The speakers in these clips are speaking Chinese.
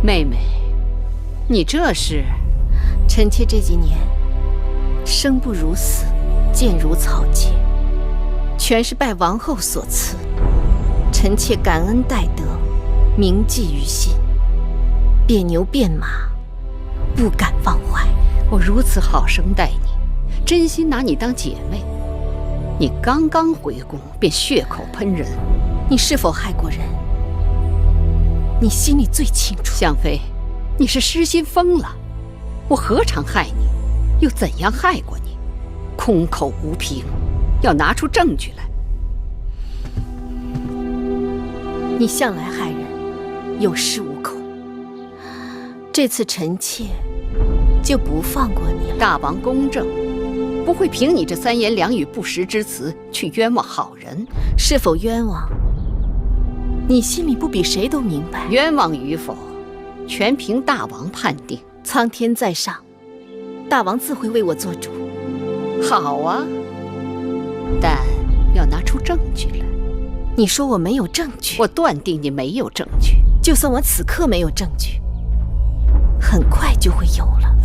妹妹，你这是……臣妾这几年生不如死，贱如草芥，全是拜王后所赐。臣妾感恩戴德，铭记于心，变牛变马，不敢忘怀。我如此好生待你，真心拿你当姐妹。你刚刚回宫便血口喷人，你是否害过人？你心里最清楚。香妃，你是失心疯了。我何尝害你，又怎样害过你？空口无凭，要拿出证据来。你向来害人，有恃无恐。这次臣妾就不放过你了。大王公正，不会凭你这三言两语不实之词去冤枉好人。是否冤枉，你心里不比谁都明白。冤枉与否，全凭大王判定。苍天在上，大王自会为我做主。好啊，但要拿出证据来。你说我没有证据？我断定你没有证据。就算我此刻没有证据，很快就会有了。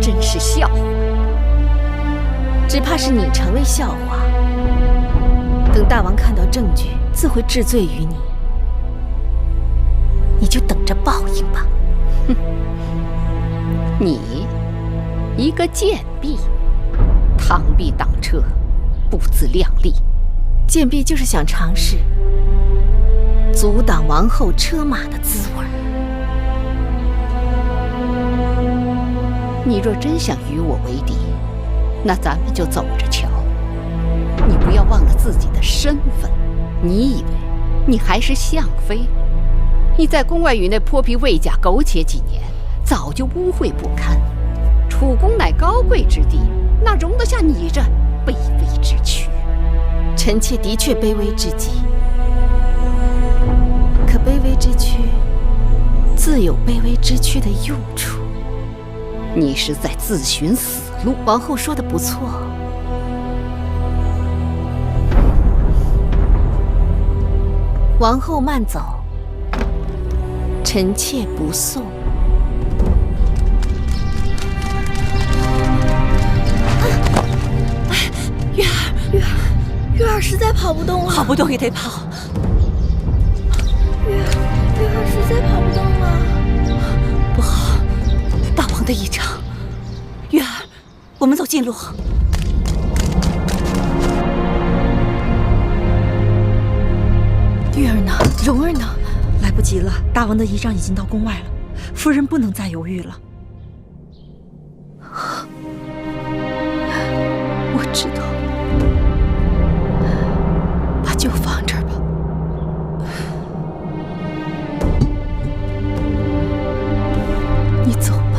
真是笑话。只怕是你成为笑话。等大王看到证据，自会治罪于你。你就等着报应吧。哼，你一个贱婢，螳臂挡车，不自量力。贱婢就是想尝试阻挡王后车马的滋味。你若真想与我为敌，那咱们就走着瞧。你不要忘了自己的身份。你以为你还是相妃？你在宫外与那泼皮魏甲苟且几年，早就污秽不堪。楚宫乃高贵之地，哪容得下你这卑微之躯？臣妾的确卑微至极，可卑微之躯自有卑微之躯的用处。你是在自寻死路。王后说的不错。王后慢走，臣妾不送。月儿实在跑不动了，跑不动也得跑。月儿实在跑不动了，不好，大王的异常。月儿，我们走近路。月儿呢？蓉儿呢？来不及了，大王的仪仗已经到宫外了，夫人不能再犹豫了。我知道，把酒放这儿吧。你走吧。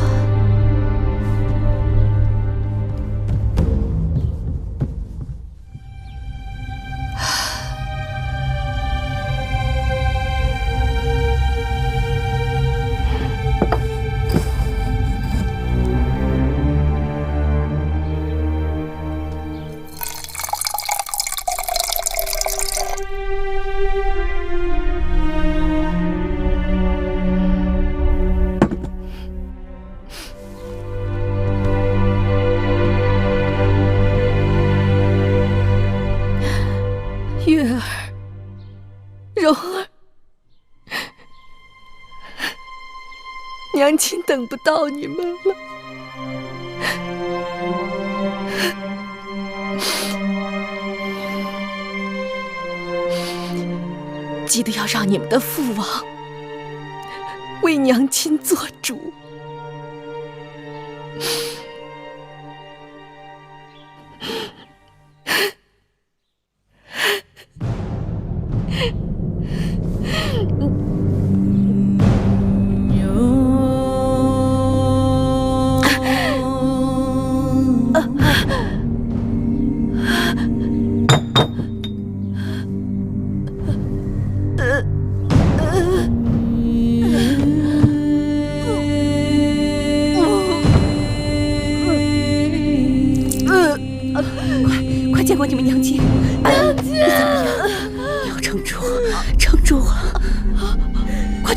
月儿，蓉儿，娘亲等不到你们了。记得要让你们的父王为娘亲做主。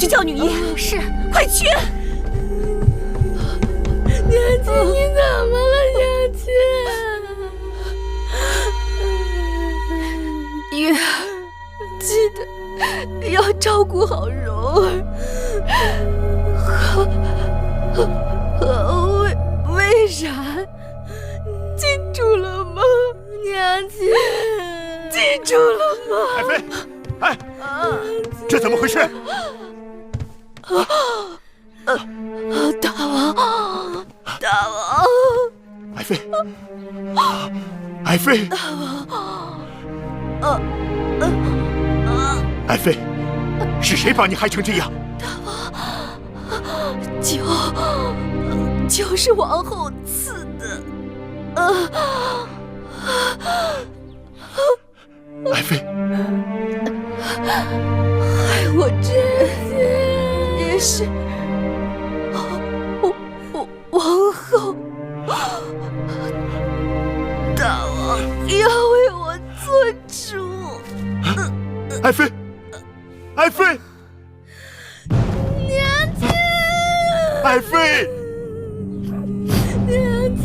去叫女医。是，快去！娘亲，你怎么了，娘亲？月，记得要照顾好蓉儿。为啥？记住了吗？娘亲，记住了吗？爱妃，哎，这怎么回事？大王，大王，爱妃，爱妃，爱妃，是谁把你害成这样？就是王后赐的。爱妃，害我臣妾也是王后，大王要为我做主。爱妃，爱妃，娘亲，爱妃，娘亲。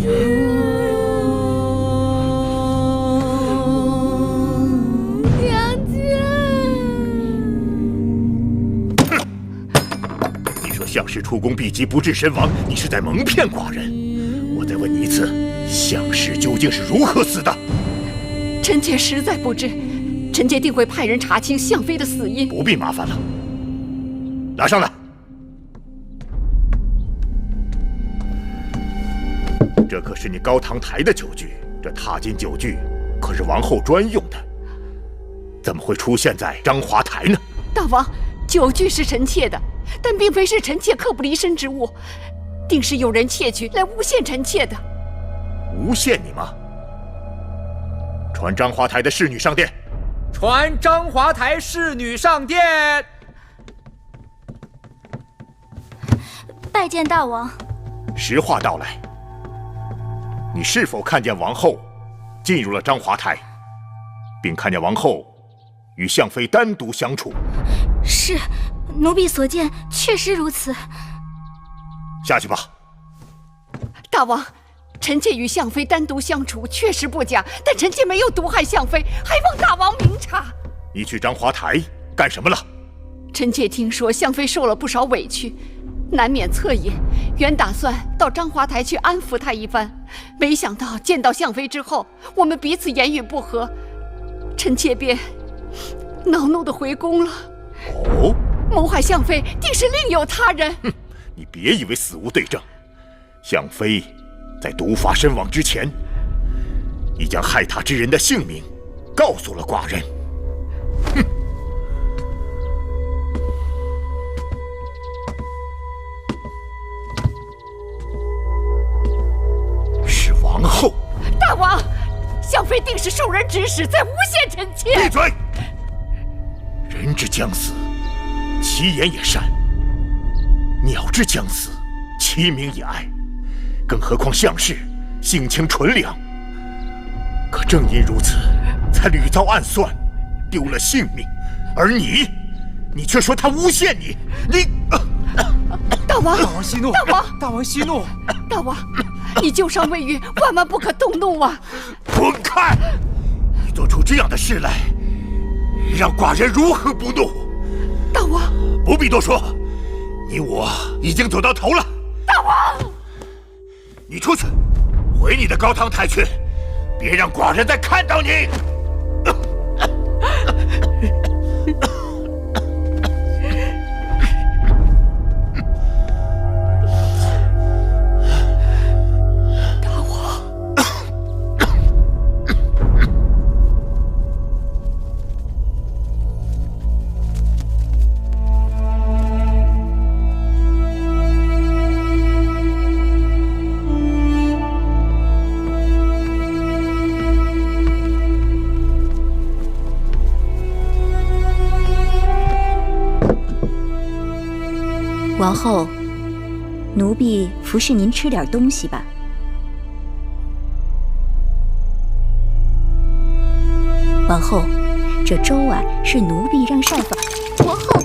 项氏出宫避疾不治身亡，你是在蒙骗寡人。我再问你一次，项氏究竟是如何死的？臣妾实在不知，臣妾定会派人查清项妃的死因。不必麻烦了，拿上来。这可是你高堂台的酒具，这踏金酒具可是王后专用的，怎么会出现在章华台呢？大王，酒具是臣妾的。但并非是臣妾刻不离身之物，定是有人窃取来诬陷臣妾的。诬陷你吗？传章华台的侍女上殿。传章华台侍女上殿。拜见大王。实话道来，你是否看见王后进入了章华台，并看见王后与项妃单独相处？是。奴婢所见确实如此。下去吧。大王，臣妾与项妃单独相处确实不假，但臣妾没有毒害项妃，还望大王明察。你去章华台干什么了？臣妾听说项妃受了不少委屈，难免恻隐，原打算到章华台去安抚她一番，没想到见到项妃之后，我们彼此言语不合，臣妾便恼怒地回宫了。哦。谋害项妃定是另有他人。哼，你别以为死无对证，项妃在毒发身亡之前，已将害她之人的姓名告诉了寡人。哼！是王后。大王，项妃定是受人指使，在诬陷臣妾。闭嘴！人之将死，其言也善；鸟之将死，其鸣也哀。更何况项氏性情纯良，可正因如此，才屡遭暗算，丢了性命。而你却说他诬陷你，大王，大王息怒！大王，大王息怒！大王，你旧伤未愈，万万不可动怒啊！滚开！你做出这样的事来，让寡人如何不怒？大王，不必多说，你我已经走到头了。大王，你出去，回你的高堂台去，别让寡人再看到你。王后，奴婢服侍您吃点东西吧。王后，这粥啊是奴婢让膳房。王后，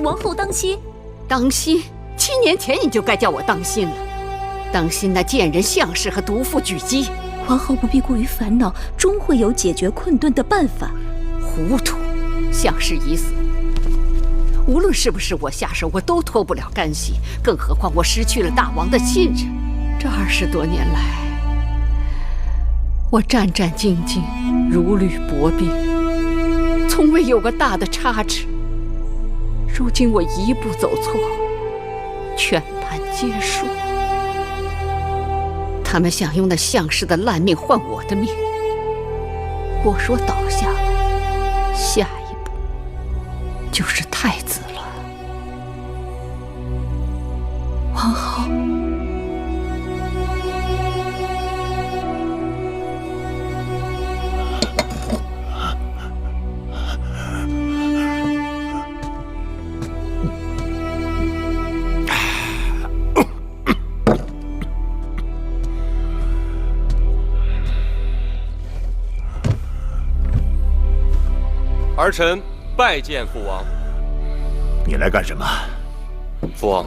王后当心。当心！7年前你就该叫我当心了，当心那贱人项氏和毒妇狙击。王后不必过于烦恼，终会有解决困顿的办法。糊涂！项氏已死，无论是不是我下手，我都脱不了干系。更何况我失去了大王的信任。这20多年来，我战战兢兢，如履薄冰，从未有个大的差池。如今我一步走错，全盘皆输。他们想用那项氏的烂命换我的命，我若倒下了，下一步就是太子了。王后，儿臣拜见父王。你来干什么？父王，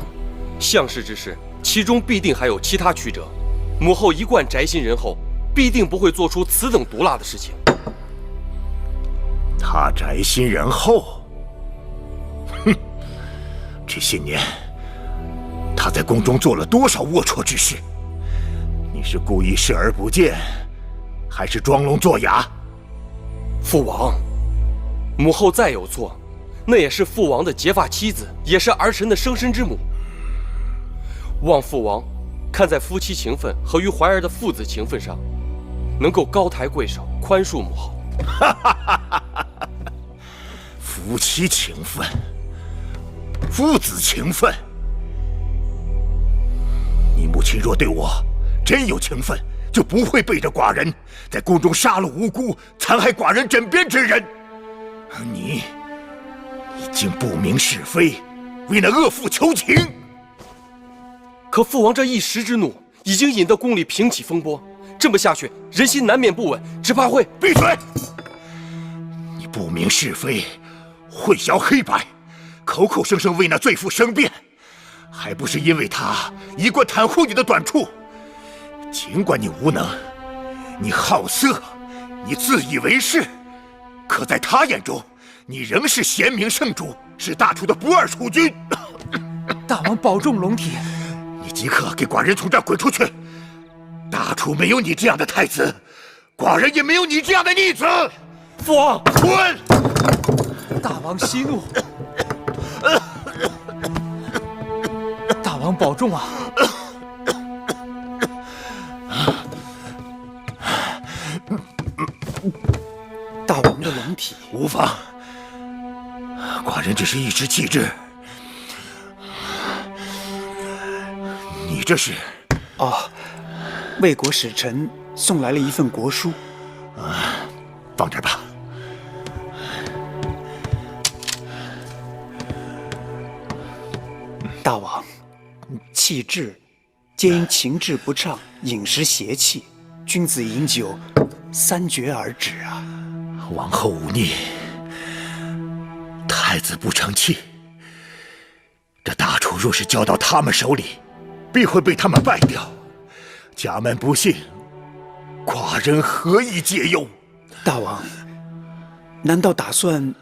项氏之事，其中必定还有其他曲折。母后一贯宅心仁厚，必定不会做出此等毒辣的事情。他宅心仁厚？哼！这些年，他在宫中做了多少龌龊之事？你是故意视而不见，还是装聋作哑？父王，母后再有错，那也是父王的结发妻子，也是儿臣的生身之母。望父王看在夫妻情分和于怀儿的父子情分上，能够高抬贵手，宽恕母后。夫妻情分，父子情分。你母亲若对我真有情分，就不会背着寡人在宫中杀了无辜、残害寡人枕边之人。而你竟不明是非，为那恶妇求情。可父王这一时之怒，已经引得宫里平起风波。这么下去，人心难免不稳，只怕会……闭嘴！你不明是非，混淆黑白，口口声声为那罪妇申辩，还不是因为他一贯袒护你的短处？尽管你无能，你好色，你自以为是，可在他眼中，你仍是贤明圣主，是大楚的不二储君。大王保重龙体。你即刻给寡人从这儿滚出去！大楚没有你这样的太子，寡人也没有你这样的逆子。父王，滚！大王息怒。大王保重啊！大王的龙体无妨，寡人只是一时气滞。你这是？哦，魏国使臣送来了一份国书。放这儿吧。大王，气滞皆因情志不畅，饮食邪气，君子饮酒3绝而止啊。王后忤逆，太子不成器。这大楚若是交到他们手里，必会被他们败掉。家门不幸，寡人何以解忧？大王，难道打算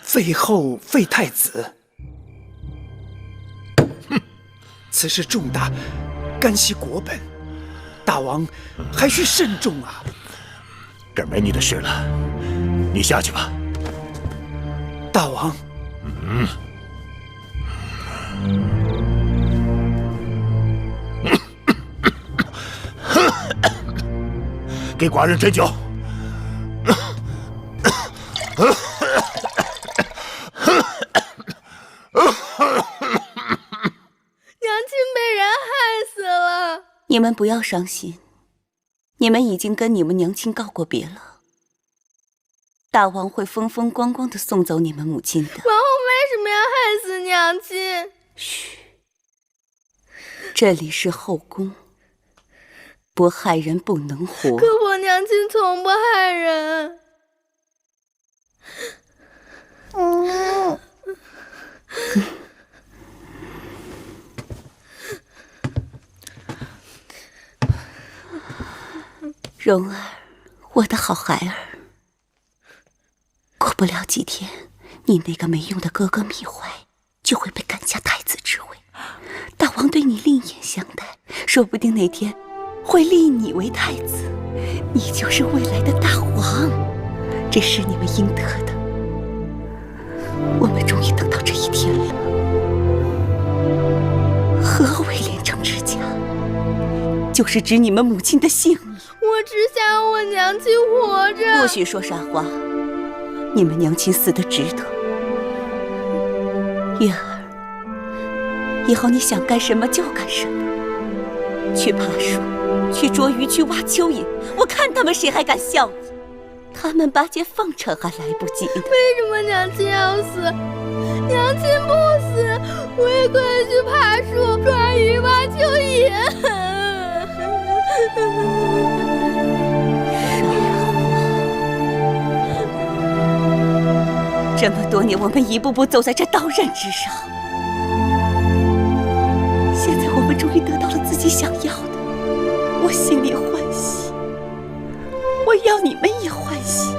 废后废太子？哼，此事重大，干系国本，大王还需慎重啊！这儿没你的事了，你下去吧。大王。给寡人斟酒。娘亲被人害死了。你们不要伤心，你们已经跟你们娘亲告过别了。大王会风风光光的送走你们母亲的。王后为什么要害死娘亲？嘘，这里是后宫，不害人不能活。可我娘亲从不害人。蓉儿，我的好孩儿，过不了几天，你那个没用的哥哥米怀就会被赶下太子之位。大王对你另眼相待，说不定哪天会立你为太子，你就是未来的大王，这是你们应得的。我们终于等到这一天了。何为连城之家？就是指你们母亲的性命。我只想要我娘亲活着。不许说傻话，你们娘亲死得值得。月儿，以后你想干什么就干什么，去爬树，去捉鱼，去挖蚯蚓，我看他们谁还敢笑你。他们巴结奉承还来不及呢。为什么娘亲要死？娘亲不死，我也可以去爬树、抓鱼、挖蚯蚓。这么多年，我们一步步走在这刀刃之上，现在我们终于得到了自己想要的，我心里欢喜，我要你们也欢喜。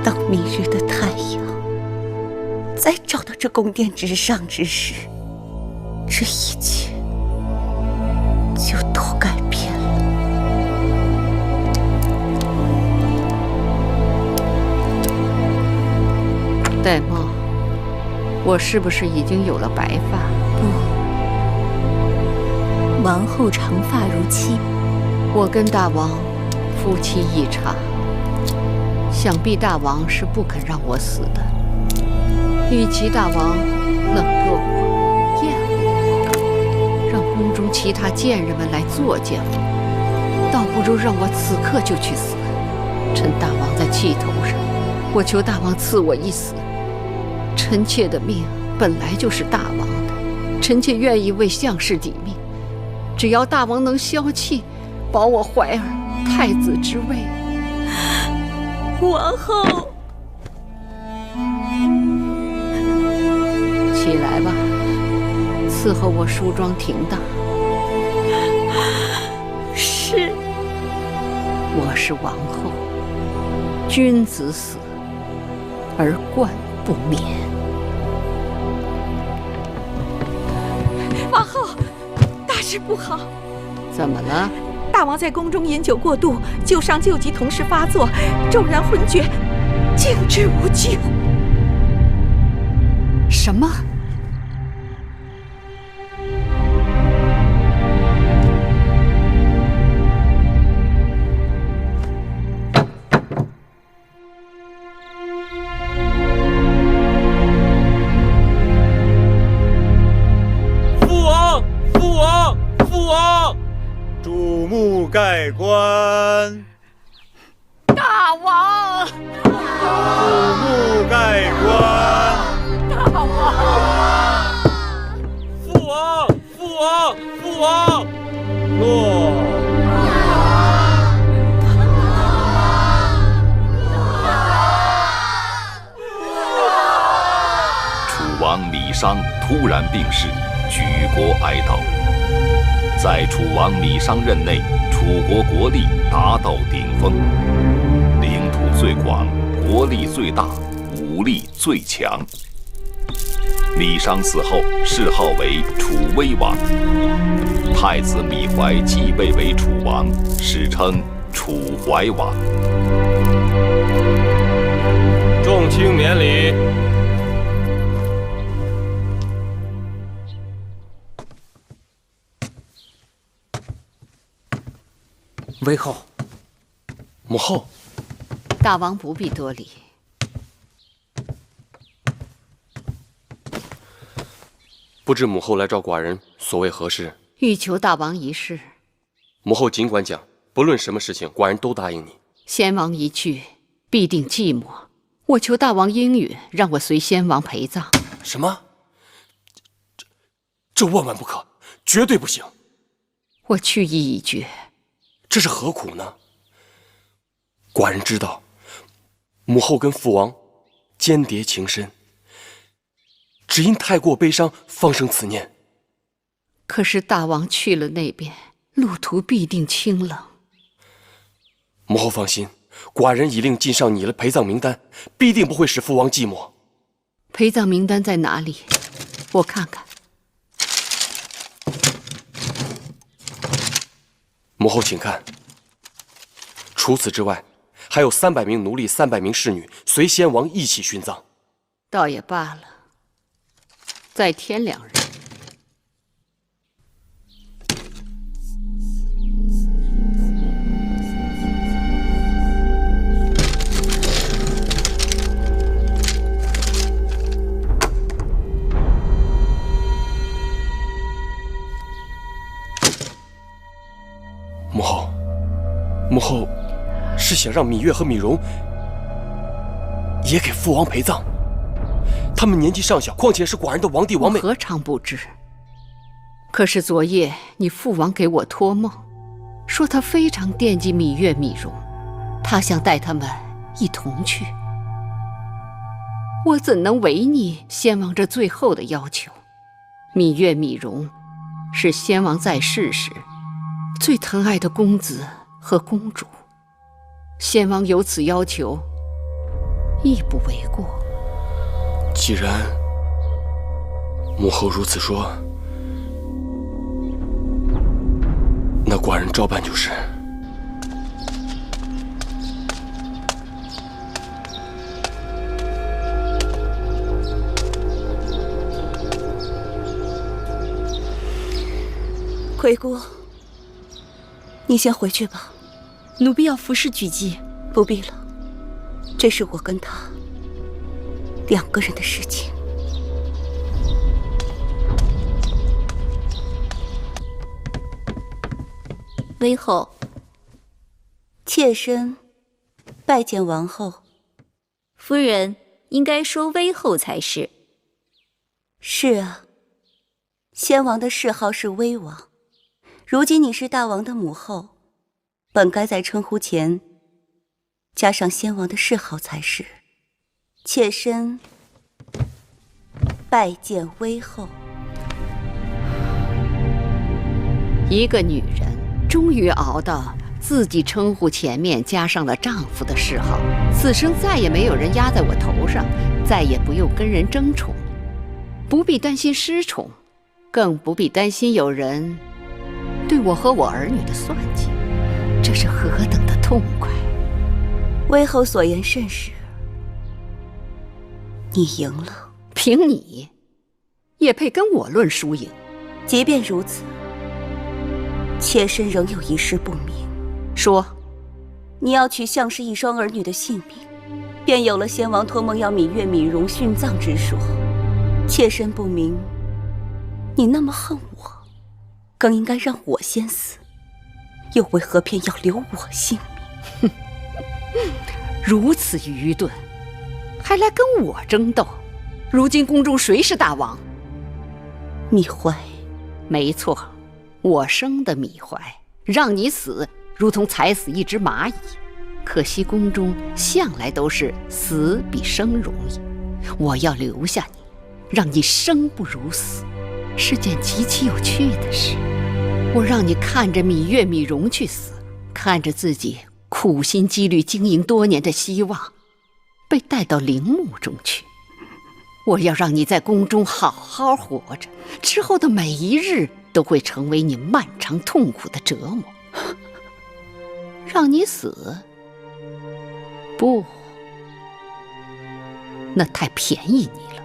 当明日的太阳再照到这宫殿之上之时，这一切就都改变了。戴瑁，我是不是已经有了白发？不，王后长发如期。我跟大王夫妻一场，想必大王是不肯让我死的。与其大王冷落我、厌恶我，让宫中其他贱人们来作践我，倒不如让我此刻就去死。趁大王在气头上，我求大王赐我一死。臣妾的命本来就是大王的，臣妾愿意为项氏抵命，只要大王能消气，保我怀儿太子之位。王后，起来吧，伺候我梳妆停当。是。我是王后，君子死而冠不免。王后，大事不好！怎么了？大王在宫中饮酒过度，旧伤旧疾同时发作，骤然昏厥，竟至无救。什么？注目盖棺！大王！注目盖棺！大王！父王！父王！父王！落！楚王米商突然病逝，举国哀悼。在楚王米商任内，楚国国力达到顶峰，领土最广，国力最大，武力最强。米商死后，谥号为楚威王。太子米怀继位为楚王，史称楚怀王。众卿免礼。微后，母后，大王不必多礼。不知母后来召寡人所为何事？欲求大王一事。母后尽管讲，不论什么事情，寡人都答应你。先王一去，必定寂寞。我求大王应允，让我随先王陪葬。什么？这万万不可，绝对不行！我去意已决。这是何苦呢？寡人知道，母后跟父王间谍情深，只因太过悲伤，方生此念。可是大王去了那边，路途必定清冷。母后放心，寡人已令晋上拟了陪葬名单，必定不会使父王寂寞。陪葬名单在哪里？我看看。母后请看。除此之外，还有300名奴隶、300名侍女随先王一起殉葬。倒也罢了，再添2人。母后是想让芈月和芈容也给父王陪葬。他们年纪尚小，况且是寡人的王弟王妹。我何尝不知？可是昨夜你父王给我托梦，说他非常惦记芈月、芈容，他想带他们一同去。我怎能违逆先王这最后的要求？芈月、芈容是先王在世时最疼爱的公子和公主，先王有此要求，亦不为过。既然母后如此说，那寡人照办就是。魁姑，你先回去吧。奴婢要服侍举姬。不必了，这是我跟他2个人的事情。微后，妾身拜见王后。夫人应该说微后才是。是啊，先王的谥号是威王，如今你是大王的母后，本该在称呼前加上先王的谥号才是。妾身拜见微后。一个女人终于熬到自己称呼前面加上了丈夫的谥号，此生再也没有人压在我头上，再也不用跟人争宠，不必担心失宠，更不必担心有人对我和我儿女的算计，这是何等的痛快！微后所言甚是，你赢了。凭你，也配跟我论输赢？即便如此，妾身仍有一事不明。说，你要取项氏一双儿女的性命，便有了先王托梦要芈月、芈容殉葬之说。妾身不明，你那么恨我，更应该让我先死，又为何偏要留我性命？如此愚钝，还来跟我争斗？如今宫中谁是大王？芈怀。没错，我生的芈怀，让你死如同踩死一只蚂蚁。可惜宫中向来都是死比生容易，我要留下你，让你生不如死，是件极其有趣的事。我让你看着芈月、芈容去死，看着自己苦心积虑经营多年的希望被带到陵墓中去。我要让你在宫中好好活着，之后的每一日都会成为你漫长痛苦的折磨。让你死？不，那太便宜你了。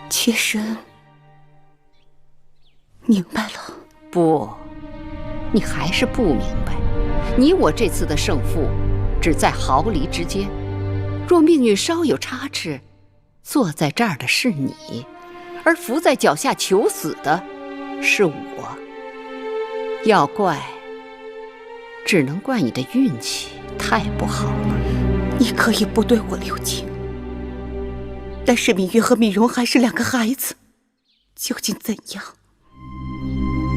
妾身明白了。不，你还是不明白。你我这次的胜负只在毫厘之间，若命运稍有差池，坐在这儿的是你，而伏在脚下求死的是我。要怪，只能怪你的运气太不好了。你可以不对我留情，但是芈月和芈容还是2个孩子，究竟怎样，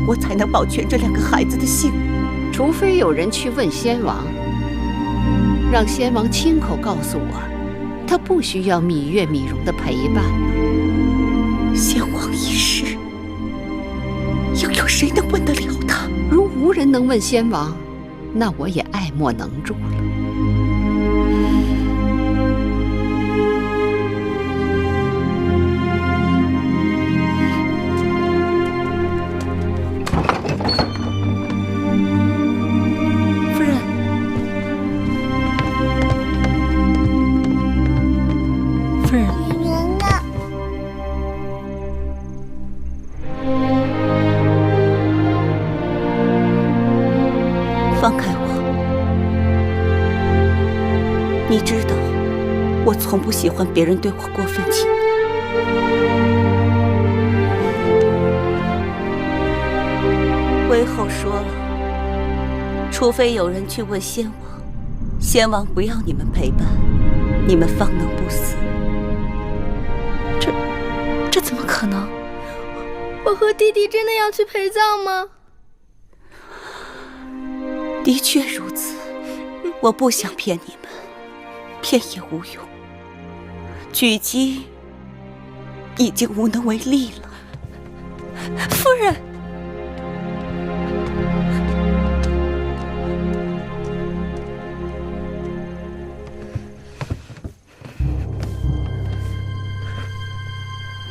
我才能保全这2个孩子的性命？除非有人去问先王，让先王亲口告诉我，他不需要芈月、芈容的陪伴了。先王一事，又有谁能问得了他？如无人能问先王，那我也爱莫能助了。夫人，夫人，女人呢？放开我！你知道，我从不喜欢别人对我过分亲昵。韦后说了，除非有人去问先王，先王不要你们陪伴，你们方能不死。这怎么可能？我和弟弟真的要去陪葬吗？的确如此，我不想骗你们，骗也无用。举姬已经无能为力了。夫人，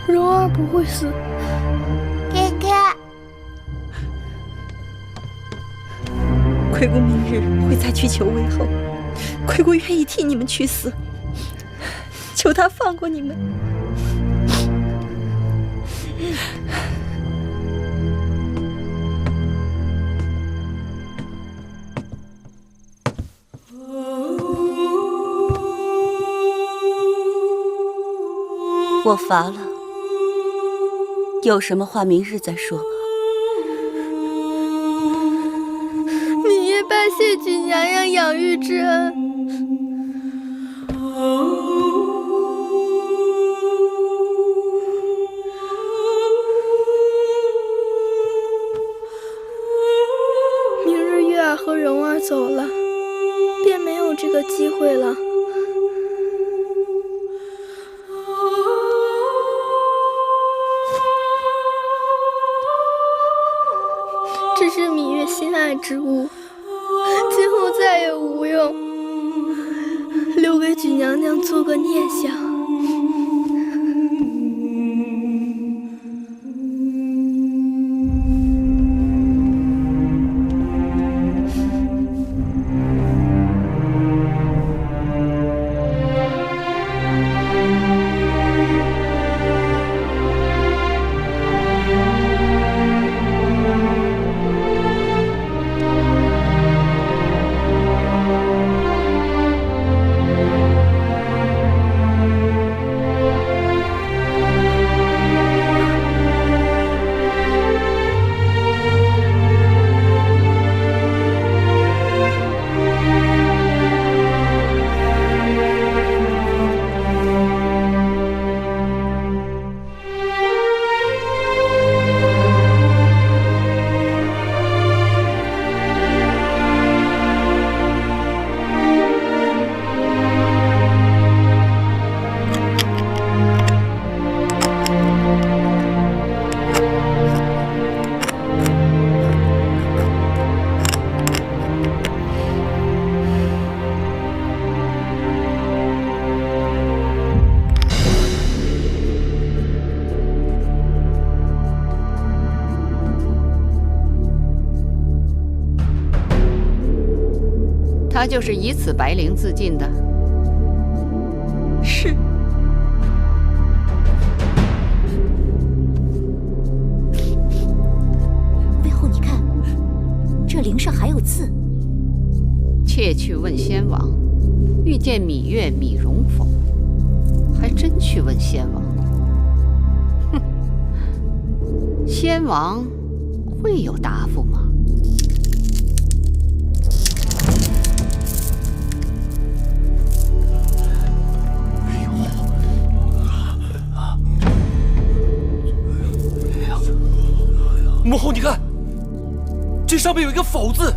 蓉儿不会死。哥哥，魁姑明日会再去求韦后，魁姑愿意替你们去死，求他放过你们。我乏了，有什么话明日再说吧。芈月拜谢举娘娘养育之恩。明日月儿和蓉儿走了，便没有这个机会了。这是芈月心爱之物，今后再也无用，留给举娘娘做个念想。他就是以此白绫自尽的。是。魏后，你看，这绫上还有字。妾去问先王，遇见芈月、芈容否？还真去问先王。哼，先王会有答复吗？母后，你看，这上面有一个“否”字。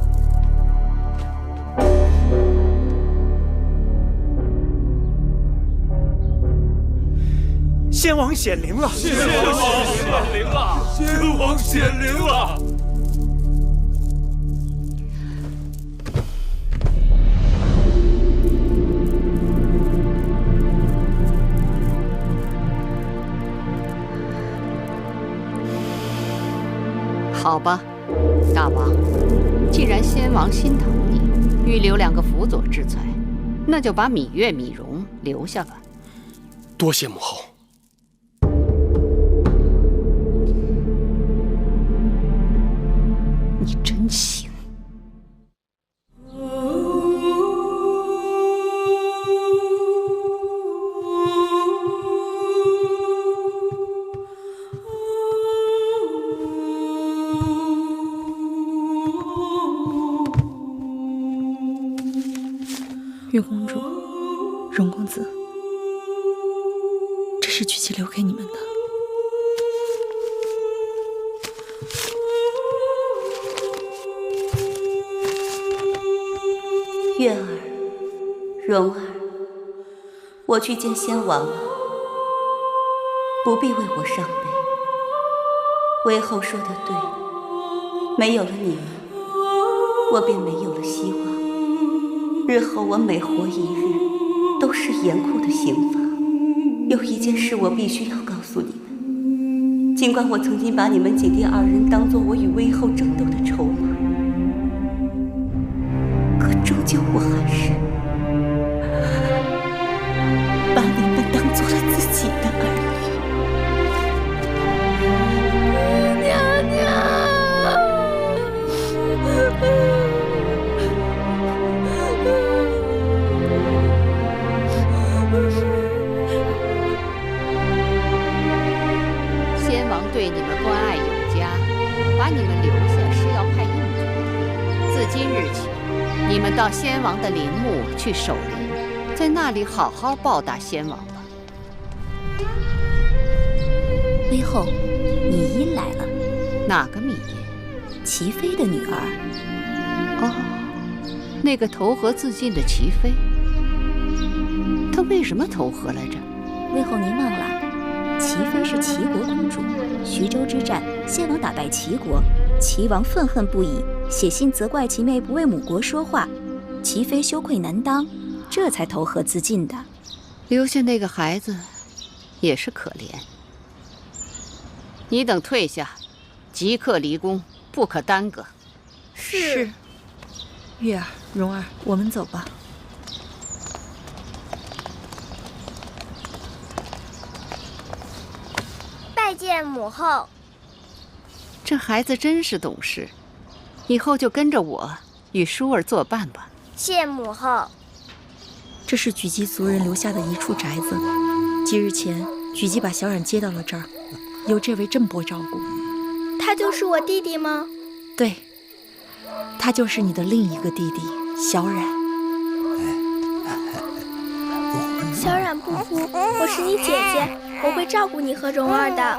先王显灵了！先王显灵了！先王显灵了！好吧，大王，既然先王心疼你，预留2个辅佐之才，那就把芈月、芈容留下吧。多谢母后。你真行。月公主，荣公子，这是菊姬留给你们的。月儿，蓉儿，我去见先王了，不必为我伤悲。韦后说的对，没有了你们，我便没有了希望。日后我每活一日，都是严酷的刑罚。有一件事我必须要告诉你们，尽管我曾经把你们姐弟2人当作我与韦后争斗的筹码，可终究我还是把你们当做了自己的儿女。娘娘。先王对你们关爱有加，把你们留下是要派用处的。自今日起，你们到先王的陵墓去守灵，在那里好好报答先王吧。微后，芈音来了。哪个芈音？齐妃的女儿。哦，那个投河自尽的齐妃。她为什么投河来着？微后您忘了，齐妃是齐国公主。徐州之战，先王打败齐国，齐王愤恨不已，写信责怪齐妹不为母国说话，齐妃羞愧难当，这才投河自尽的。留下那个孩子，也是可怜。你等退下，即刻离宫，不可耽搁。是。月儿、蓉儿，我们走吧。拜见母后。这孩子真是懂事，以后就跟着我与舒儿作伴吧。谢母后。这是举姬族人留下的一处宅子，几日前举姬把小冉接到了这儿，由这位郑伯照顾。他就是我弟弟吗？对，他就是你的另一个弟弟小冉。小冉不哭，我是你姐姐，我会照顾你和蓉儿的。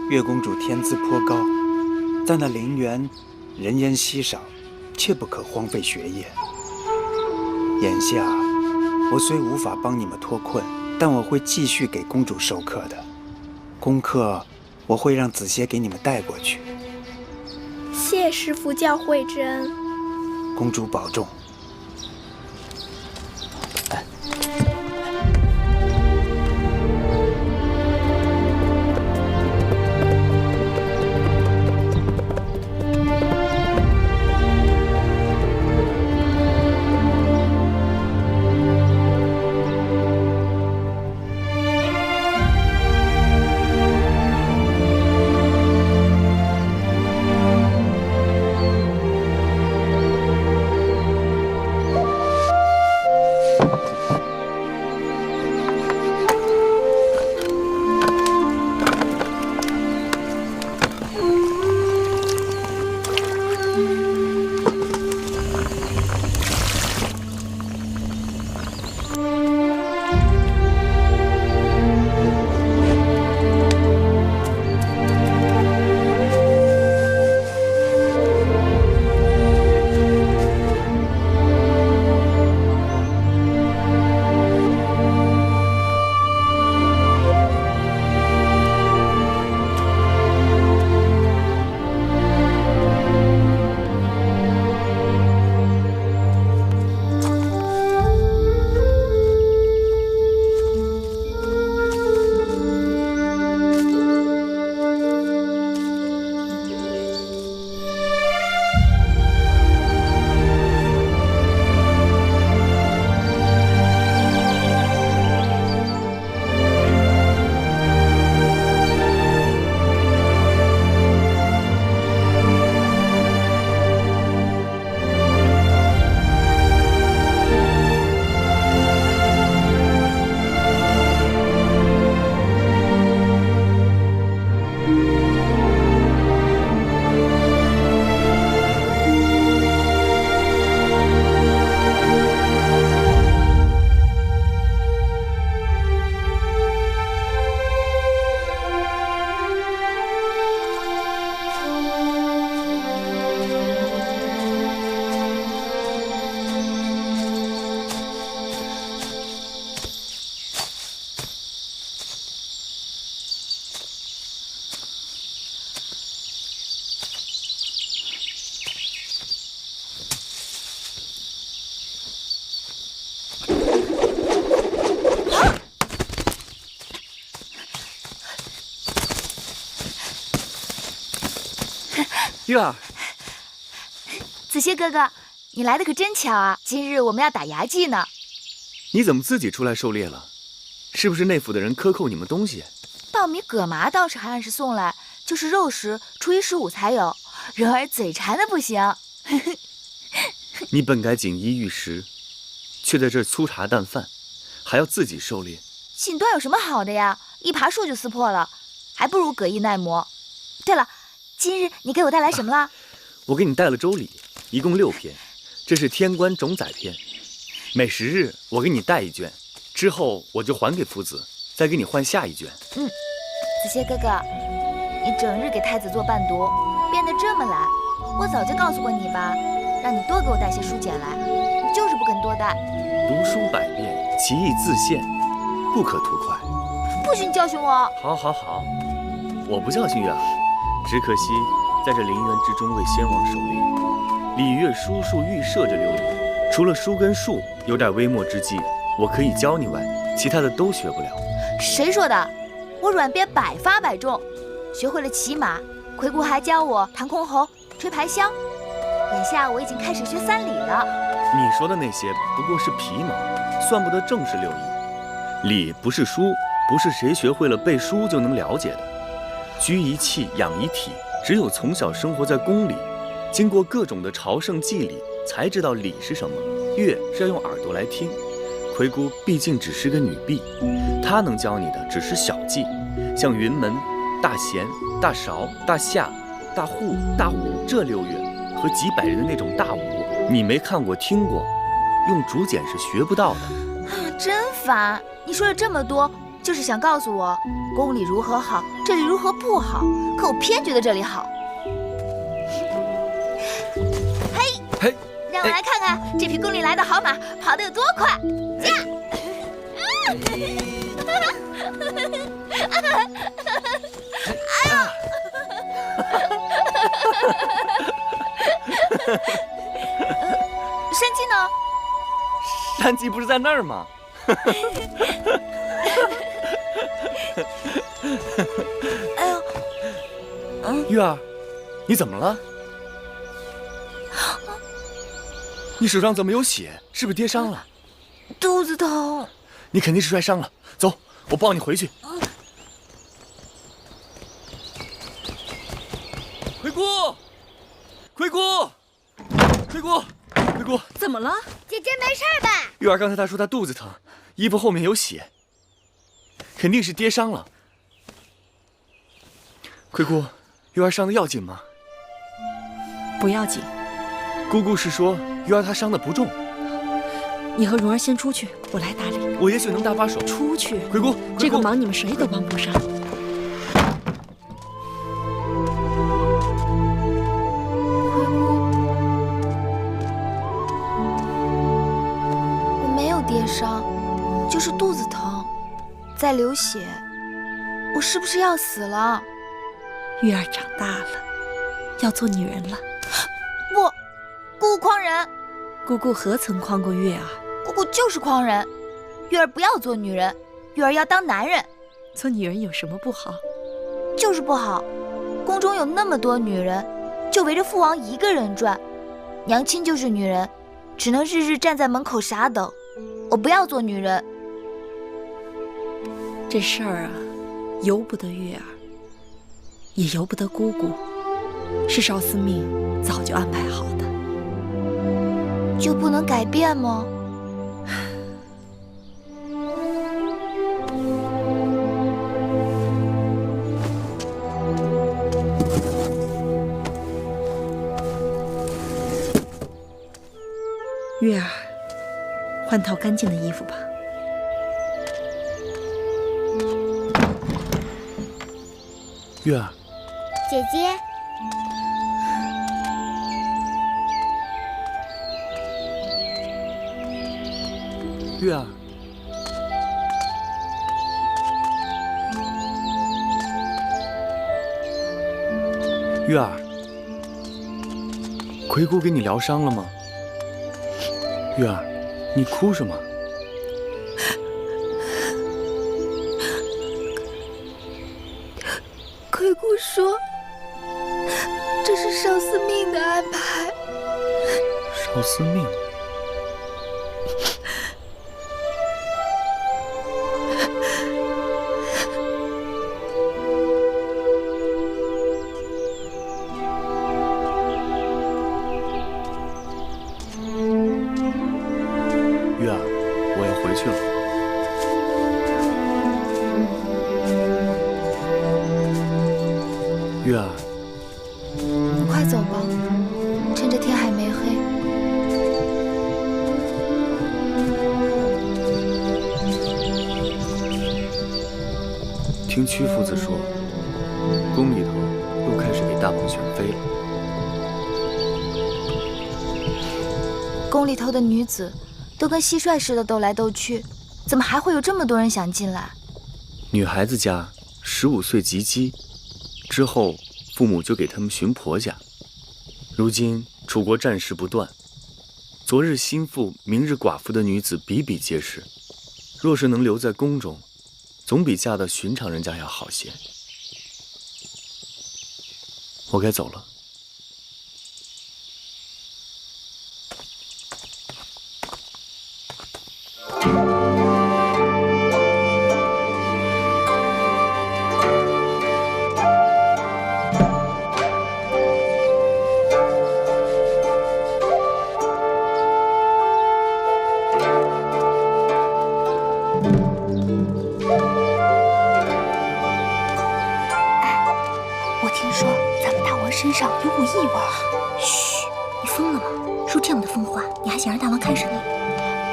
月公主天资颇高，在那陵园人烟稀少，切不可荒废学业。眼下我虽无法帮你们脱困，但我会继续给公主授课的。功课我会让子歇给你们带过去。谢师傅教诲之恩。公主保重。月儿，子歇哥哥，你来的可真巧啊！今日我们要打牙祭呢。你怎么自己出来狩猎了？是不是内府的人克扣你们东西？稻米、葛麻倒是还按时送来，就是肉食初一15才有。人儿嘴馋的不行。你本该锦衣玉食，却在这粗茶淡饭，还要自己狩猎。锦缎有什么好的呀？一爬树就撕破了，还不如葛衣耐磨。对了，今日你给我带来什么了？我给你带了周礼，一共6篇，这是天官种载篇。每10日我给你带1卷，之后我就还给夫子，再给你换下1卷。子歇哥哥，你整日给太子做伴读，变得这么懒，我早就告诉过你吧，让你多给我带些书简来，你就是不肯多带。读书百遍，其义自现，不可图快。不许你教训我！好，我不教训月儿，只可惜在这陵园之中为先王狩猎，礼乐书数预设这6礼，除了书跟数有点微末之技，我可以教你外，其他的都学不了。谁说的？我软鞭百发百中，学会了骑马，魁姑还教我弹箜篌、吹排箫。眼下我已经开始学3礼了。你说的那些不过是皮毛，算不得正式6艺。礼不是书，不是谁学会了背书就能了解的。居一气，养一体，只有从小生活在宫里，经过各种的朝圣祭礼，才知道礼是什么。乐是要用耳朵来听，魁姑毕竟只是个女婢，她能教你的只是小技，像云门、大弦、大勺、大夏、大户、大舞这6乐和几百人的那种大舞，你没看过听过，用竹简是学不到的。真烦！你说了这么多，就是想告诉我宫里如何好，这里如何不好，可我偏觉得这里好。嘿，让我来看看这匹宫里来的好马跑得有多快！驾！哎呦！山鸡呢？山鸡不是在那儿吗？哎呦！月儿，你怎么了？你手上怎么有血？是不是跌伤了？肚子疼。你肯定是摔伤了。走，我抱你回去。魁姑，魁姑，魁姑，魁姑，怎么了？姐姐没事吧？月儿刚才她说她肚子疼，衣服后面有血，肯定是跌伤了。魁姑，月儿伤的要紧吗？不要紧。姑姑是说月儿她伤的不重。你和蓉儿先出去，我来打理。我也许能搭把手。出去。魁姑，这个忙你们谁都帮不上。我没有跌伤，就是肚子疼，在流血。我是不是要死了？月儿长大了，要做女人了。不，姑姑诓人。姑姑何曾诓过月儿？姑姑就是诓人。月儿不要做女人，月儿要当男人。做女人有什么不好？就是不好。宫中有那么多女人，就围着父王一个人转。娘亲就是女人，只能日日站在门口傻等。我不要做女人。这事儿啊，由不得月儿，也由不得姑姑，是少司命早就安排好的。就不能改变吗？月儿，换套干净的衣服吧。月儿，姐姐，月儿，月儿，魁姑给你疗伤了吗？月儿，你哭什么？魁姑说，这是是少司命的安排。少司命。月儿，我要回去了。月儿，你快走吧，趁着天还没黑。听屈夫子说，宫里头又开始给大王选妃了。宫里头的女子都跟蟋蟀似的斗来斗去，怎么还会有这么多人想进来？女孩子家15岁及笄之后，父母就给他们寻婆家。如今楚国战事不断，昨日心腹、明日寡妇的女子比比皆是。若是能留在宫中，总比嫁到寻常人家要好些。我该走了。身上有股异味。嘘，你疯了吗？说这样的疯话，你还想让大王看上你？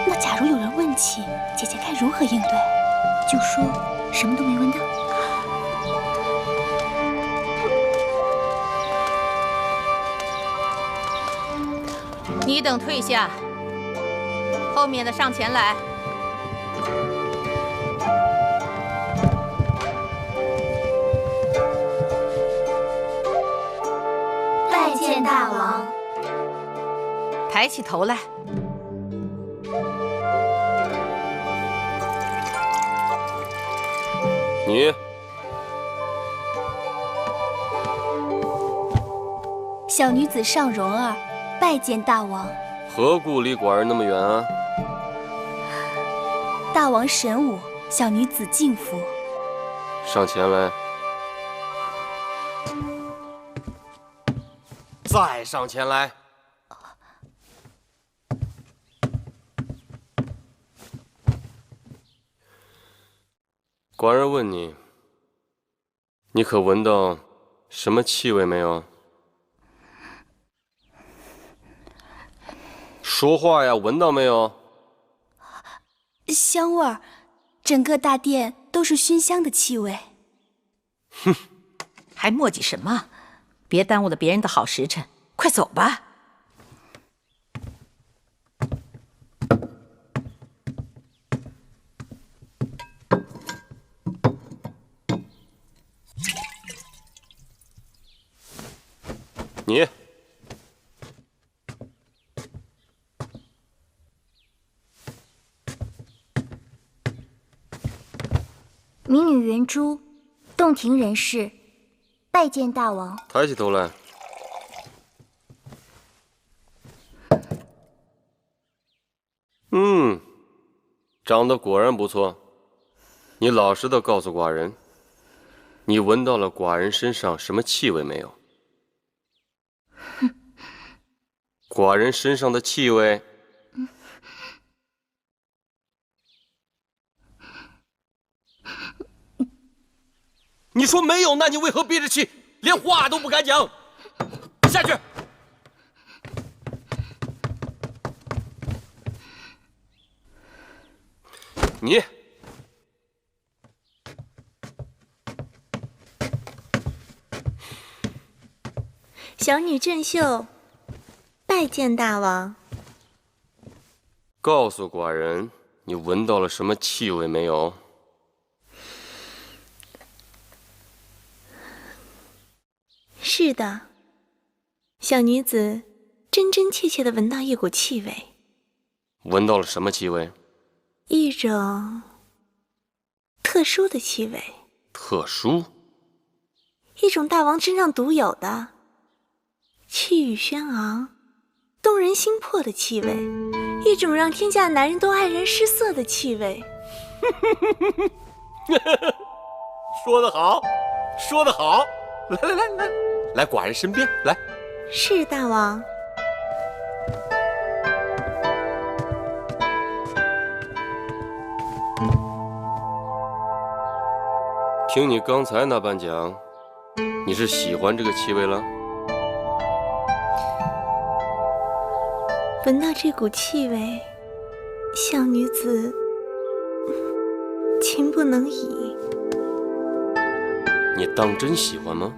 那假如有人问起，姐姐该如何应对？就说什么都没闻到。你等退下，后面的上前来。拜见大王。抬起头来。你。小女子尚蓉儿，拜见大王。何故离寡人那么远啊？大王神武，小女子敬服。上前来。再上前来。寡人问你，你可闻到什么气味没有？说话呀，闻到没有？香味儿，整个大殿都是熏香的气味。哼，还磨叽什么？别耽误了别人的好时辰，快走吧。你。民女圆珠，洞庭人士，拜见大王。抬起头来。长得果然不错。你老实的告诉寡人，你闻到了寡人身上什么气味没有？寡人身上的气味。你说没有，那你为何憋着气，连话都不敢讲？下去。你。小女郑秀，拜见大王。告诉寡人，你闻到了什么气味没有？是的，小女子真真切切地闻到一股气味。闻到了什么气味？一种特殊的气味。特殊？一种大王身上独有的，气宇轩昂、动人心魄的气味，一种让天下男人都爱人失色的气味。说得好，说得好！来，寡人身边来。是大王。听你刚才那般讲，你是喜欢这个气味了？闻到这股气味，小女子情不能已。你当真喜欢吗？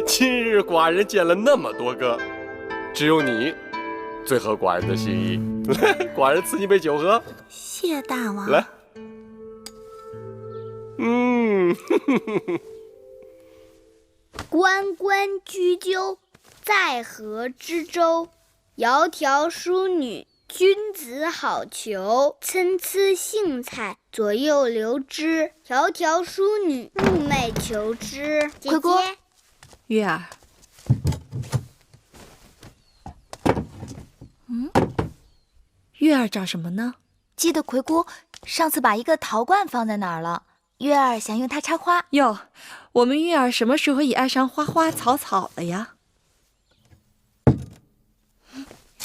今日寡人见了那么多个，只有你最合寡人的心意。寡人赐你杯酒喝。谢大王。来。关关雎鸠，在河之洲。窈窕淑女，君子好逑。参差荇菜，左右流之。窈窕淑女，寤寐求之。姐姐，月儿，月儿找什么呢？记得葵姑上次把一个陶罐放在哪儿了，月儿想用它插花。哟，我们月儿什么时候也爱上花花草草了呀？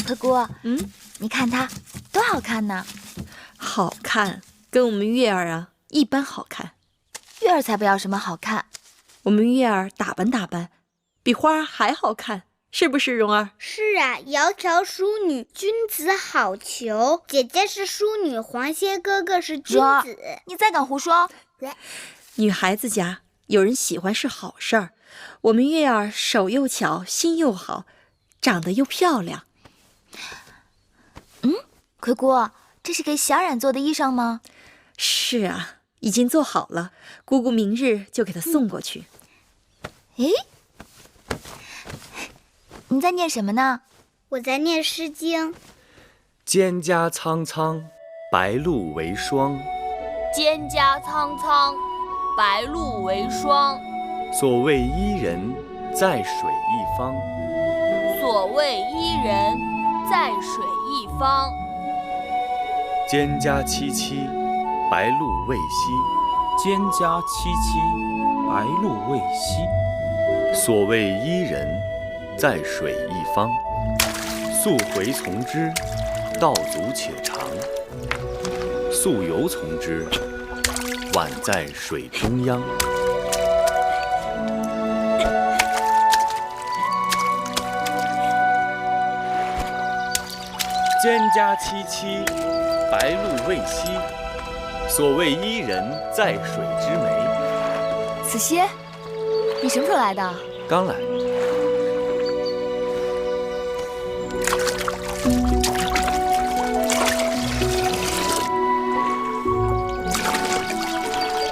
葵姑，你看它多好看呢！好看，跟我们月儿啊一般好看。月儿才不要什么好看，我们月儿打扮打扮，比花儿还好看，是不是蓉儿？是啊，窈窕淑女，君子好逑。姐姐是淑女，黄歇哥哥是君子。你再敢胡说！女孩子家有人喜欢是好事儿，我们月儿手又巧，心又好，长得又漂亮。葵姑，这是给小冉做的衣裳吗？是啊，已经做好了，姑姑明日就给她送过去。诶，你在念什么呢？我在念《诗经》。蒹葭苍苍，白露为霜。蒹葭苍苍，白露为霜。所谓伊人，在水一方。所谓伊人，在水一方。蒹葭萋萋，白露未晞。蒹葭萋萋，白露未晞。所谓伊人，在水一方。溯洄从之，道阻且长；溯游从之，宛在水中央。蒹葭萋萋，白露未晞。所谓伊人，在水之湄。子歇，你什么时候来的？刚来。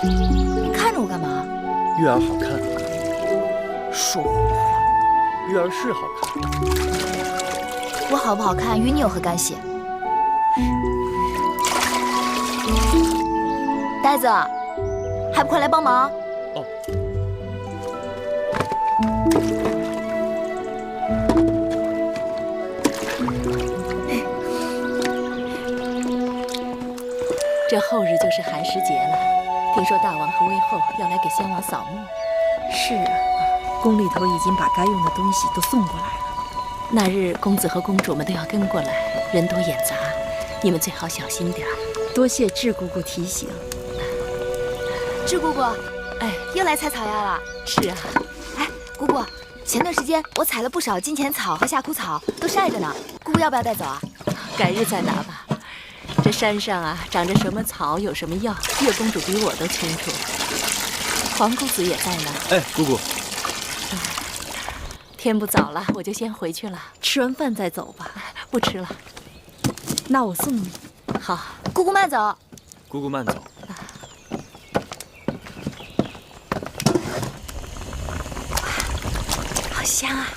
你看着我干嘛？月儿好看。说胡话。月儿是好看。我好不好看与你有何干系？呆子，还不快来帮忙！哦。这后日就是寒食节了，听说大王和魏后要来给先王扫墓。是啊，宫里头已经把该用的东西都送过来了。那日公子和公主们都要跟过来，人多眼杂，你们最好小心点儿。多谢智姑姑提醒。智姑姑，哎，又来采草药了。是啊。哎，姑姑，前段时间我采了不少金钱草和夏枯草，都晒着呢。姑姑要不要带走啊？改日再拿吧。这山上啊，长着什么草，有什么药，月公主比我都清楚。黄公子也在呢。哎，姑姑。天不早了，我就先回去了。吃完饭再走吧。不吃了。那我送你。好，姑姑慢走。姑姑慢走。好香啊！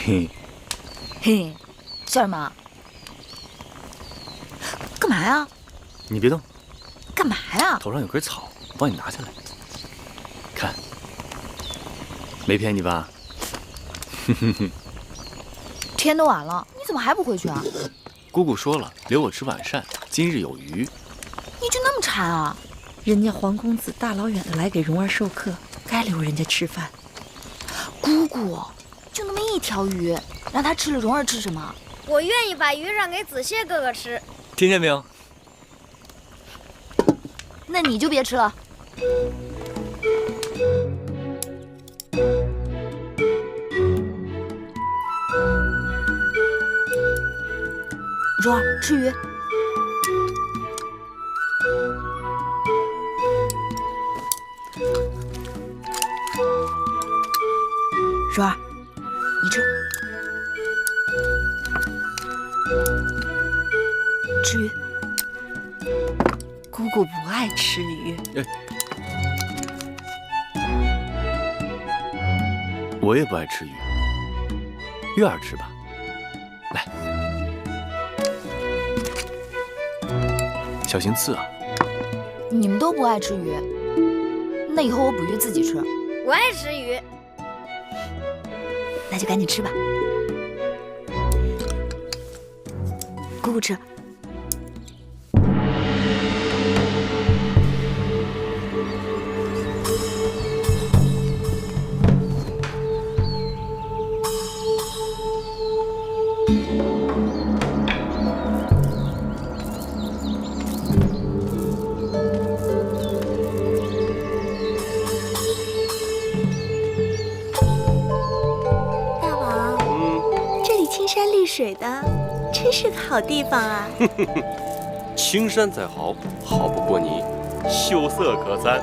嘿，嘿，笑什么？干嘛呀？你别动。干嘛呀？头上有根草，我帮你拿下来。看，没骗你吧？天都晚了，你怎么还不回去啊？姑姑说了，留我吃晚膳，今日有余。你就那么馋啊？人家皇公子大老远的来给蓉儿授课，该留人家吃饭。姑姑，就那么一条鱼，让他吃了，蓉儿吃什么？我愿意把鱼让给子谢哥哥吃。听见没有？那你就别吃了。蓉儿，吃鱼。蓉儿，你吃。吃鱼。姑姑不爱吃鱼。我也不爱吃鱼，月儿吃吧。来，小心刺啊！你们都不爱吃鱼，那以后我捕鱼自己吃。我爱吃鱼，那就赶紧吃吧。姑姑吃。水的，真是个好地方啊！青山再好，好不过你秀色可餐。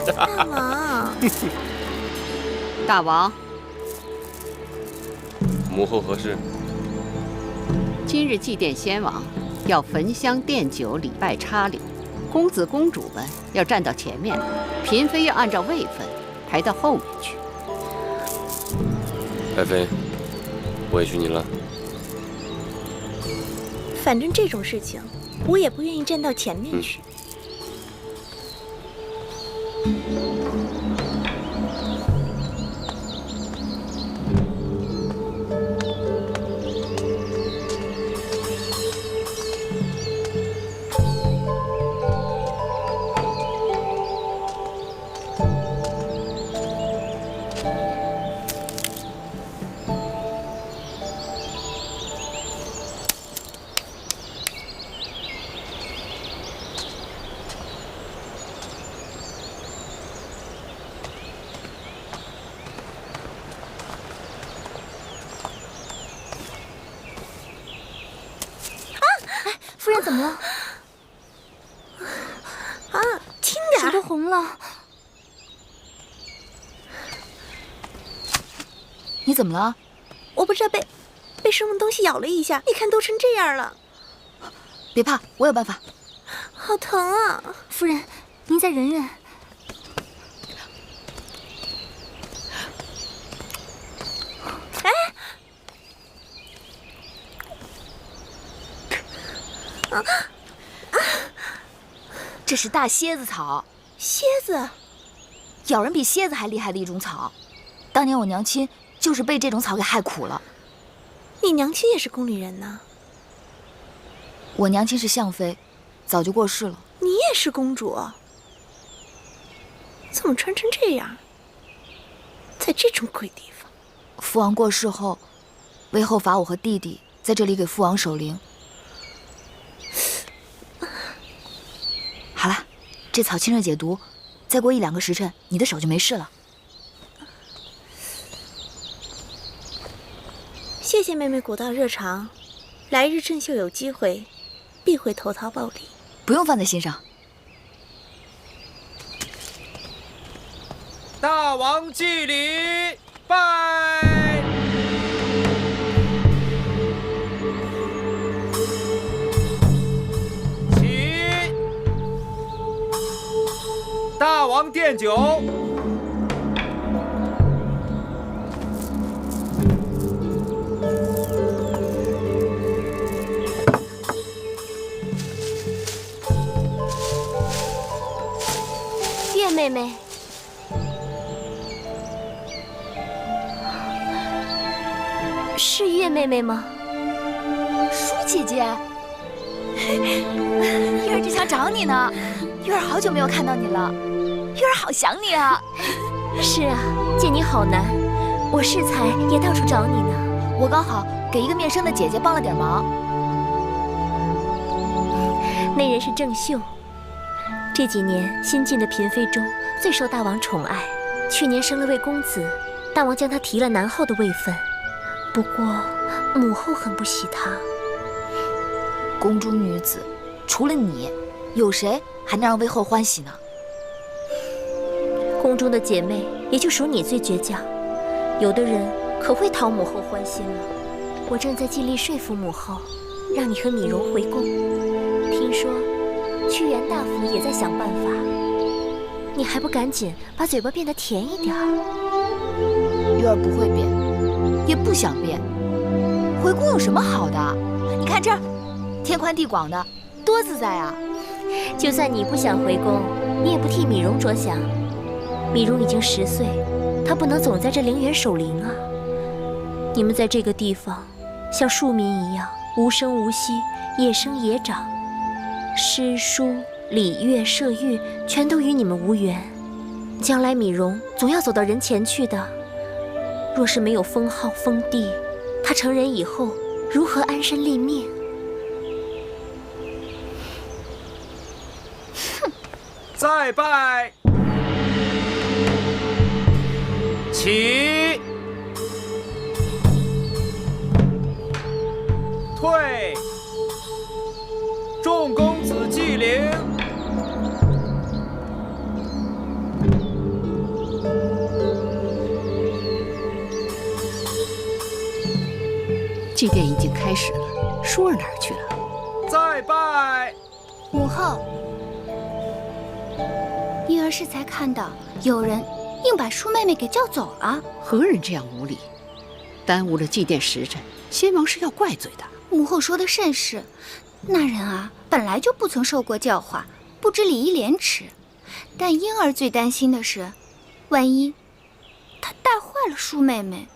大王，大王，母后何事？今日祭奠先王，要焚香奠酒，礼拜插柳。公子公主们要站到前面，嫔妃要按照位分排到后面去。爱妃，委屈你了。反正这种事情，我也不愿意站到前面去。夫人怎么了？啊，轻点！手都红了。你怎么了？我不知道被什么东西咬了一下，你看都成这样了。别怕，我有办法。好疼啊！夫人，您再忍忍。哎！这是大蝎子草。蝎子？咬人比蝎子还厉害的一种草。当年我娘亲就是被这种草给害苦了。你娘亲也是宫里人呢？我娘亲是相妃，早就过世了。你也是公主？怎么穿成这样？在这种鬼地方？父王过世后，魏后罚我和弟弟在这里给父王守灵。好了，这草清热解毒，再过1-2个时辰，你的手就没事了。谢谢妹妹古道热肠，来日郑秀有机会，必会投桃报李。不用放在心上。大王祭礼，拜！起！大王奠酒。妹妹，是月妹妹吗？舒姐姐，月儿正想找你呢。月儿好久没有看到你了，月儿好想你啊。是啊，见你好难，我适才也到处找你呢。我刚好给一个面生的姐姐帮了点忙。那人是郑秀，这几年新晋的嫔妃中最受大王宠爱。去年生了位公子，大王将他提了南后的位分。不过母后很不喜他。宫中女子，除了你，有谁还能让魏后欢喜呢？宫中的姐妹也就属你最倔强，有的人可会讨母后欢心了。我正在尽力说服母后，让你和米荣回宫。听说屈原大夫也在想办法，你还不赶紧把嘴巴变得甜一点儿？月儿不会变，也不想变。回宫有什么好的？你看这儿，天宽地广的，多自在啊！就算你不想回宫，你也不替米荣着想。米荣已经10岁，他不能总在这陵园守灵啊。你们在这个地方，像庶民一样无声无息，野生野长，诗书礼乐射御全都与你们无缘。将来米荣总要走到人前去的，若是没有封号封地，他成人以后如何安身立命？再拜，起，退，众公子祭灵。祭奠已经开始了，舒儿哪儿去了？再拜，母后。一儿适才看到有人硬把舒妹妹给叫走了。何人这样无礼，耽误了祭奠时辰？先王是要怪罪的。母后说的甚是，那人啊，本来就不曾受过教化，不知礼义廉耻。但婴儿最担心的是，万一他带坏了舒妹妹。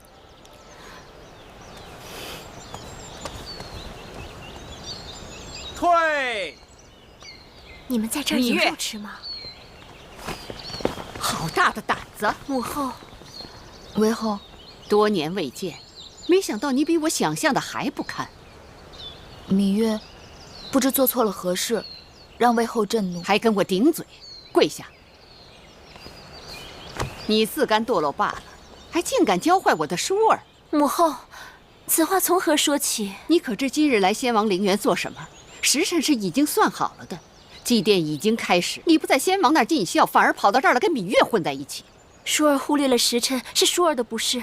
退！你们在这儿有肉吃吗？好大的胆子！母后，韦后，多年未见，没想到你比我想象的还不堪。芈月不知做错了何事，让魏后震怒，还跟我顶嘴，跪下！你自甘堕落罢了，还竟敢教坏我的舒儿！母后，此话从何说起？你可知今日来先王陵园做什么？时辰是已经算好了的。祭奠已经开始，你不在先王那儿尽孝，反而跑到这儿来跟芈月混在一起。舒儿忽略了时辰，是舒儿的不是，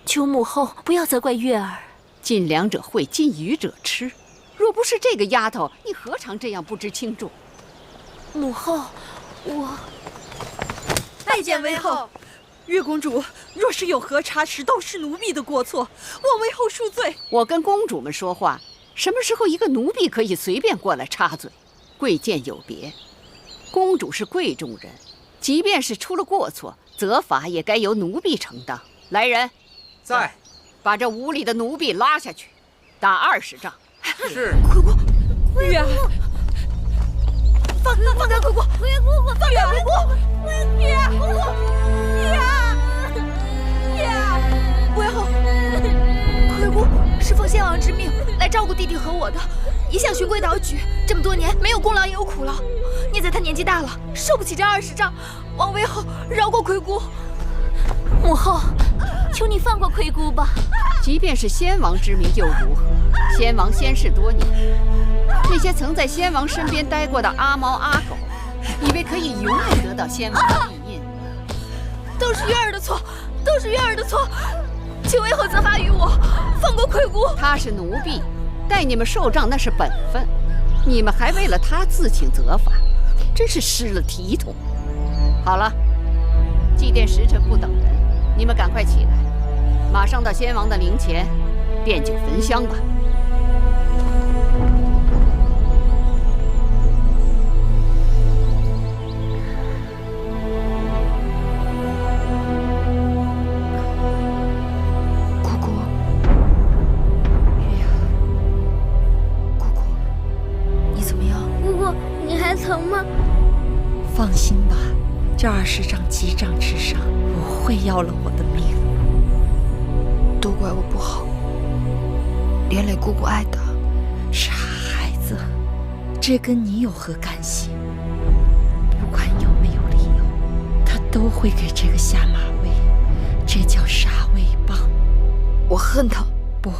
求母后不要责怪月儿。尽良者惠，尽愚者痴。若不是这个丫头，你何尝这样不知轻重？母后，我拜见韦后。月公主若是有何差池，都是奴婢的过错，望韦后恕罪。我跟公主们说话，什么时候一个奴婢可以随便过来插嘴？贵贱有别，公主是贵重人，即便是出了过错，责罚也该由奴婢承担。来人，在，把这无礼的奴婢拉下去，打20杖。是。葵姑，月儿，放开葵姑，葵姑，放开葵姑，月儿，月儿，韦后，葵姑是奉先王之命来照顾弟弟和我的。一向循规蹈矩，这么多年没有功劳也有苦劳。念在他年纪大了，受不起这20杖，望韦后饶过葵姑。母后，求你放过葵姑吧。即便是先王之名又如何？先王仙逝多年，那些曾在先王身边待过的阿猫阿狗，以为可以永远得到先王的庇荫？都是月儿的错，都是月儿的错，请韦后责罚于我，放过葵姑。她是奴婢。带你们受杖那是本分，你们还为了他自请责罚，真是失了体统。好了，祭奠时辰不等人，你们赶快起来，马上到先王的灵前，奠酒焚香吧。我的命。都怪我不好，连累姑姑挨打。傻孩子，这跟你有何干系？不管有没有理由，他都会给这个下马威，这叫杀威棒。我恨他。不，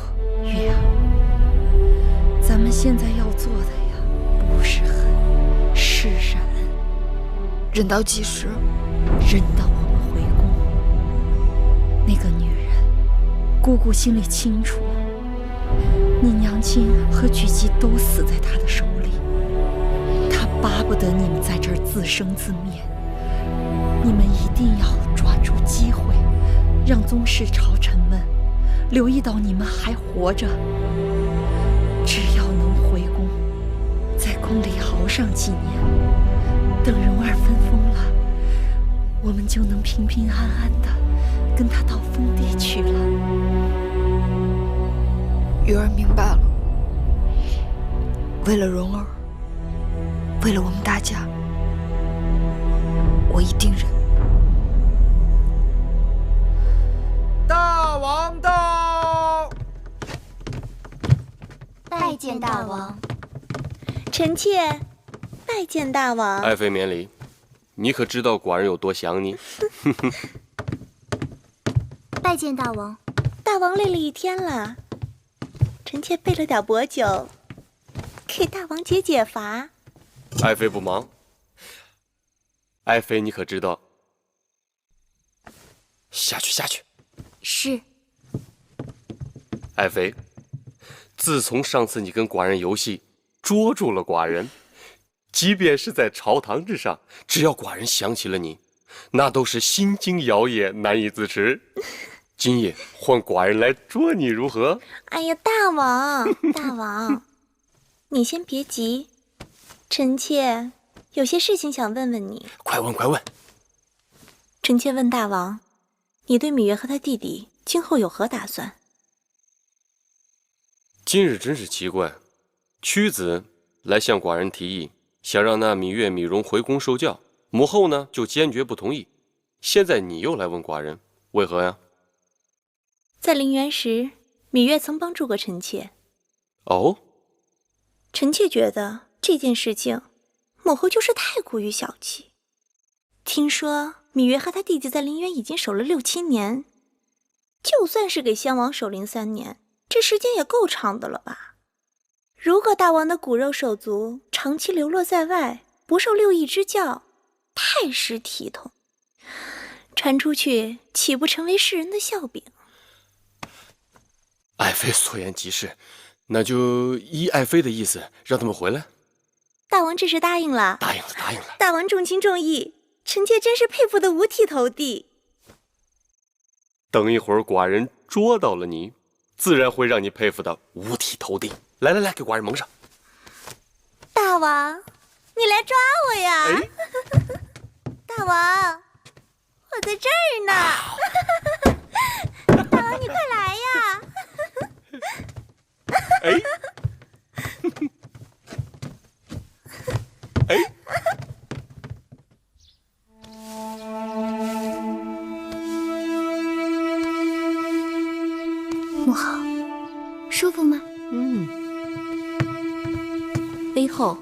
月儿，咱们现在要做的呀，不是恨，是忍。忍到几时？忍到我们回宫。那个女人，姑姑心里清楚，你娘亲和举姬都死在她的手里，她巴不得你们在这儿自生自灭。你们一定要抓住机会，让宗室朝臣们留意到你们还活着。只要能回宫，在宫里熬上几年，等蓉儿分封了，我们就能平平安安的跟她到封地去了。月儿明白了，为了蓉儿，为了我们大家，我一定忍。大王到！拜见大王。臣妾拜见大王。爱妃免礼，你可知道寡人有多想你？拜见大王。大王累了一天了，臣妾备了点薄酒，给大王解解乏。爱妃不忙。爱妃，你可知道？下去，下去。是。爱妃，自从上次你跟寡人游戏，捉住了寡人，即便是在朝堂之上，只要寡人想起了你，那都是心惊摇曳，难以自持。今夜换寡人来捉你如何？哎呀，大王，大王，你先别急，臣妾有些事情想问问你。快问，快问。臣妾问大王，你对芈月和她弟弟今后有何打算？今日真是奇怪，屈子来向寡人提议，想让那芈月、芈蓉回宫受教，母后呢就坚决不同意。现在你又来问寡人，为何呀？在陵园时，芈月曾帮助过臣妾。哦，臣妾觉得这件事情，母后就是太过于小气。听说芈月和她弟弟在陵园已经守了6、7年，就算是给先王守陵3年，这时间也够长的了吧？如果大王的骨肉手足长期流落在外，不受6艺之教，太失体统，传出去岂不成为世人的笑柄？爱妃所言极是，那就依爱妃的意思，让他们回来。大王这是答应了。答应了，答应了。大王重情重义，臣妾真是佩服得五体投地。等一会儿寡人捉到了你，自然会让你佩服的五体投地。来来来，给寡人蒙上。大王，你来抓我呀！哎、大王，我在这儿呢。大王，你快来呀！哎，哎，母后，舒服吗？妃后，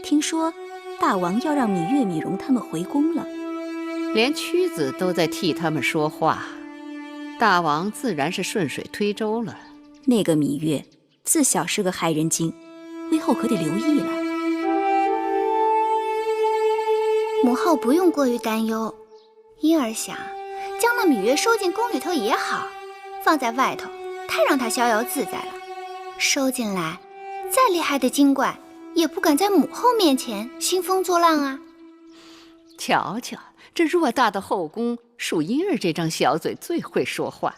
听说大王要让芈月、芈蓉他们回宫了，连屈子都在替他们说话，大王自然是顺水推舟了。那个芈月自小是个害人精，妃后可得留意了。母后不用过于担忧，婴儿想将那芈月收进宫里头也好，放在外头太让她逍遥自在了。收进来，再厉害的精怪也不敢在母后面前兴风作浪啊。瞧瞧，这偌大的后宫，属婴儿这张小嘴最会说话。